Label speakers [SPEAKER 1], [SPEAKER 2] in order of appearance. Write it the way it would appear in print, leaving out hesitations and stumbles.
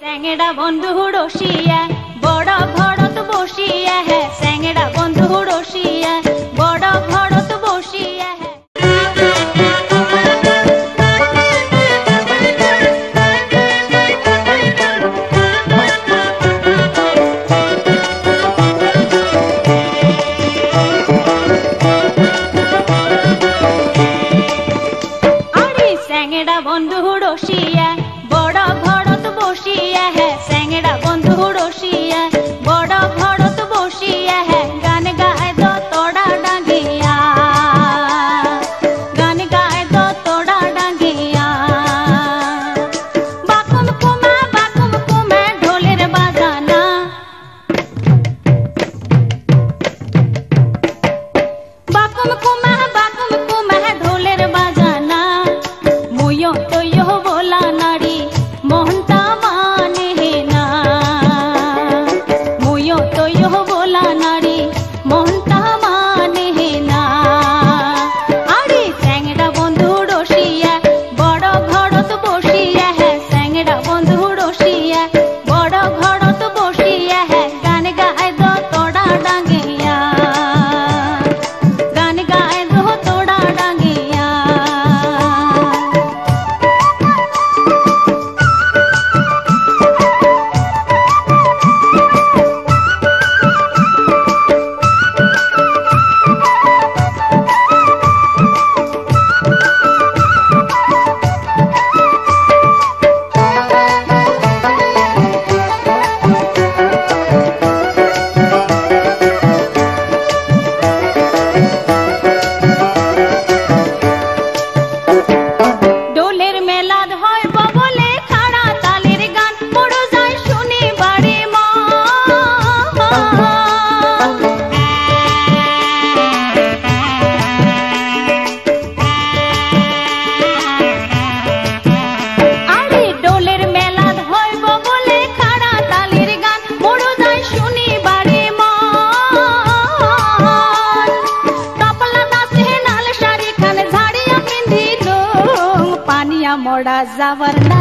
[SPEAKER 1] স্যাংড়া বন্ধু রসিয়া বড় ঘরত বসিয়া হে স্যাংড়া বন্ধু রসিয়া বড় ঘরত বসিয়া হে আরে স্যাংড়া বন্ধু রসিয়া বড় ঘরত বসিয়া হে স্যাংড়া বন্ধু রসিয়া বড় ঘরত বসিয়া হে গান গায় দো তোড়া ডাঙ্গিয়া গান গায় দো তোড়া ডাঙ্গিয়া বাকুম কুমা ঢোলের বাজানা বাকুম কুমা ঢোলের বাজানা মুয়ো তোয়ো बोला नारी मोहनता माने ना मुयो तो यो बोला नारी मोहनता माने ना आरे स्যাংড়া बंधु रसिया बड़ घरत बसिया है स्যাংড়া बंधु रसिया बड़ घरत बसिया है गान गाय दो तोड़ा डांगिया गान गाय दो तोड़ा डांगिया डोलेर मेलाद হয় ববলে খাড়া তালের গান পড়ো যায় শুনি বাড়ি মা আরে ডোলের মেলাদ হয় ববলে খাড়া তালের গান পড়ো যায় শুনি বাড়ি মা তপলা দাসে নাল শাড়ি খান ঝাড়িয়া পিন্ধিলো পানিয়া মোড়া যাবার না